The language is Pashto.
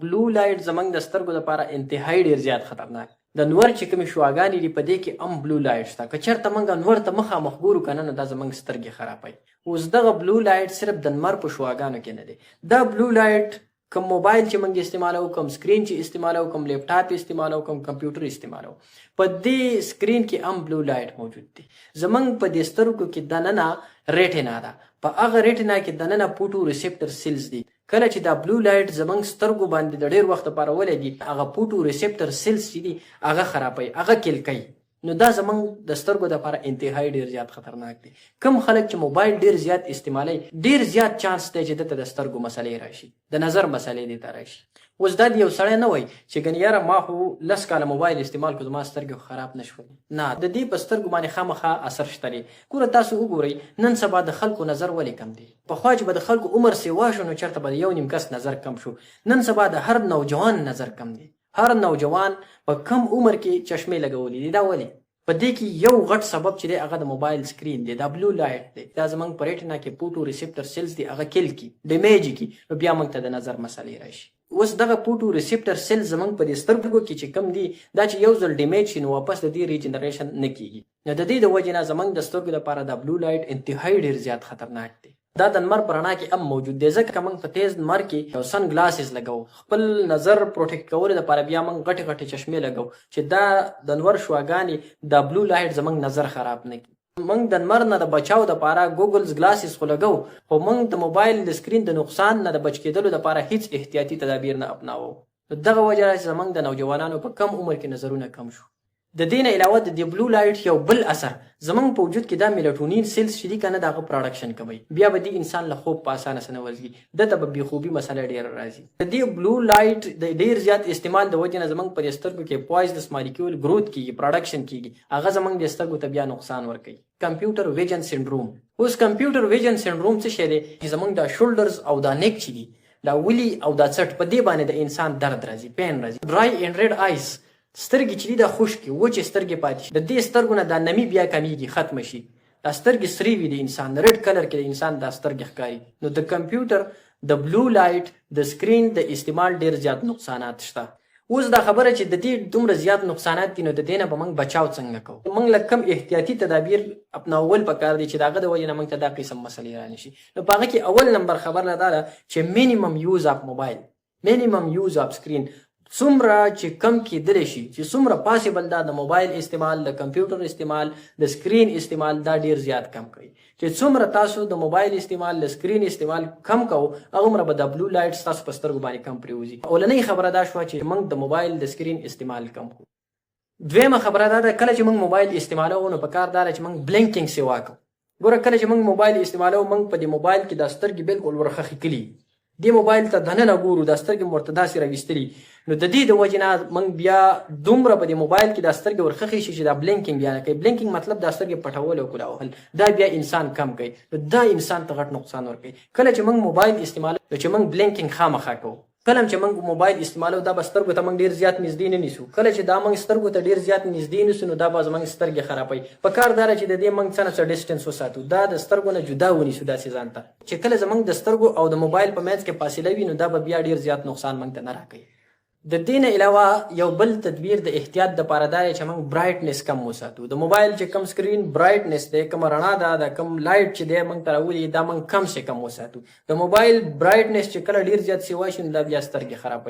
بلو لایټ زمونږ د سترګو دپاره انتهایي ډېر زیات خطرناک د نور چې کومې شعاګانې دي په دې کې هم بلو لایټ شته. که چېرته موږ نور ته مخامخ ګورو که نه نو دا زموږ سترګې خرابوي. اوس دغه بلو لایټ صرف د لمر په شعاګانو کې نه دی. دا بلو لایټ کوم موبایل چې موږ استعمالوو، کوم سکرین چې استعمالوو، کوم لیپټاپ استعمالوو، کوم کمپیوټر استعمالوو، په دې سکرین کې هم بلو لایټ موجود دی. زموږ په دې سترګو کې دننه ریټینا ده. په هغه ریټینا کې دننه فوټو ریسپټر سیلز دي. کله چې دا بلو لایټ زموږ سترګو باندې د ډېر وخت لپاره ولګي، هغه فوټو ریسپټر سیلز چې دي هغه خرابوي، هغه کیل کوي. نو دا زموږ د سترګو دپاره انتهایي ډېر زیات خطرناک دی. کوم خلک چې موبایل ډېر زیات استعمالوي، ډېر زیات چانس دی چې دته د سترګو مسلې راشي، د نظر مسلې دې ته راشي. اوس دا د یو سړی نه وایي چې ګنې یاره ما خو 10 کاله موبایل استعمال کړو زما سترګې خراب نه شولې. نه، د دې په سترګو باندې خامخا اثر شته دی. ګوره تاسو وګورئ نن سبا د خلکو نظر ولې کم دی. پخوا چې به د خلکو عمر سیوا شو نو چېرته به د یو نیم کس نظر کم شو. نن سبا د هر نوجوان نظر کم دی. هر نوجوان په کم عمر کې چشمې لګولې دي. دا ولې؟ په دې کې یو غټ سبب چې دی هغه د موبایل سکرین دی، دا بلو لایټ دی. دا زموږ په ریټینا کې فوټو ریسپټر سیلز دي، هغه کیل کی ډیمیج کی، نو بیا موږ ته د نظر مسلې راشي. اوس دغه فوټو ریسپټر سیلز زموږ په دې سترګو کې چې کم دي، دا چې یو ځل ډیمیج شي نو واپس د دې ریجنریشن نه کیږي. نو د دې د وجې نه زموږ د سترګو لپاره دا بلو لایټ انتهایي ډېر زیات خطرناک دی. دا د لمر په رڼا کې هم موجود دی. ځکه که موږ په تیز لمر کې یو سن ګلاسز لګوو، خپل نظر پروټیکټ کولو لپاره بیا موږ غټې غټې چشمې لګوو چې دا د نور شعاګانې دا بلو لایټ زموږ نظر خراب نه کړي. موږ د لمر نه د بچاو دپاره ګوګلز ګلاسز خو لګوو، خو موږ د موبایل د سکرین د نقصان نه د بچ کېدلو دپاره هیڅ احتیاطي تدابیر نه اپناوو. دغه وجه چې زموږ د نوجوانانو په کم عمر کې نظرونه کم شو. د دې نه علاوه د دې بلو لایټ یو بل اثر زموږ په وجود کې دا میلاټونین سیلز چې دي که نه د هغه پروډکشن کوي. بیا به دې انسان له خوب په اسانه سره نه وځي، دته به بېخوبي مسله ډېره راځي. د دې بلو لایټ د ډېر زیات استعمال د وجې نه زموږ په دې سترګو کې پوایزنس مالیکول گروث کېږي، پروډکشن کېږي، هغه زموږ د سترګو ته بیا نقصان ورکوي. کمپیوټر ویژن سنډروم. اوس کمپیوټر ویژن سنډروم څه شی دی؟ چې زموږ دا شولډرز او دا نیک چې دي، دا ولي او دا څټ، په دې باندې د انسان درد راځي، پین راځي. ډرای اینډ ریډ آیز، سترګې چې دي دا خشکې وچې سترګې پاتې شي. د دې سترګو نه دا نمي بیا کمیږي، ختمه شي. دا سترګې سرې وي د انسان، د ریډ کلر کې د انسان دا سترګې ښکاري. نو د کمپیوټر د بلو لایټ د سکرین د استعمال ډېر زیات نقصانات شته. اوس دا خبره چې د دې دومره زیات نقصانات دي، نو د دې نه به موږ بچاو څنګه کوو؟ موږ له کم احتیاطي تدابیر اپناول پکار دي چې د هغه د وجې نه موږ ته دا قسم مسلې رانشي. نو په هغه کې اول نمبر خبره دا ده چې مینیمم یوز اف موبایل، مینیمم یوز اف سکرین. څومره چې کم کېدلی شي، چې څومره پاسبل دا د موبایل استعمال، د کمپیوټر استعمال، د سکرین استعمال دا ډېر زیات کم کوي. چې څومره تاسو د موبایل استعمال، د سکرین استعمال کم کوو، هغومره به د بلو لایټ ستاسو په سترګو باندې کم پرېوځي. اولنۍ خبره دا شوه چې موږ د موبایل د سکرین استعمال کم کړو. دویمه خبره دا ده کله چې موږ موبایل استعمالوو نو پکار دا ده چې موږ بلینکینګ سیوا کوو. ګوره کله چې موږ موبایل استعمالوو، موږ په دې موبایل کې دا سترګې بالکل ورخښې کړي، دې موبایل ته دننه ګورو، دا سترګې مو ورته داسې راویستلي. نو د دې د وجې نه موږ بیا دومره په دې موبایل کې دا سترګې ورخښې شي چې دا بلینکینګ بیا نه کوي. بلینکینګ مطلب دا سترګې پټول او کلاوهل، دا بیا انسان کم کوي. نو دا انسان ته غټ نقصان ورکوي. کله چې موږ موبایل استعمالوو نو چې موږ بلینکینګ خامخا کوو. کله چې موږ موبایل استعمالوو دا به سترګو ته موږ ډېر زیات نږدې نه نیسو. کله چې دا موږ سترګو ته ډېر زیات نږدې نیسو نو دا به زموږ سترګې خرابوي. پکار دا ده چې د دې موږ څه نه څه ډسټنس وساتو، دا د سترګو نه جدا ونیسو داسې ځان ته چې کله زموږ د سترګو او د موبایل په منځ کې فاصله وي نو دا به بیا ډېر زیات نقصان موږ ته نه راکوي. د دې نه علاوه یو بل تدبیر د احتیاط دپاره دا دی چې موږ برایټنس کم وساتو. د موبایل چې کم سکرین برایټنس دی، کومه رڼا ده، د کم لایټ چې دی موږ ته راولي، دا موږ کم سے کم وساتو. د موبایل برایټنس چې کله ډېر زیات سیوا شي نو دا بیا سترګې خرابوي.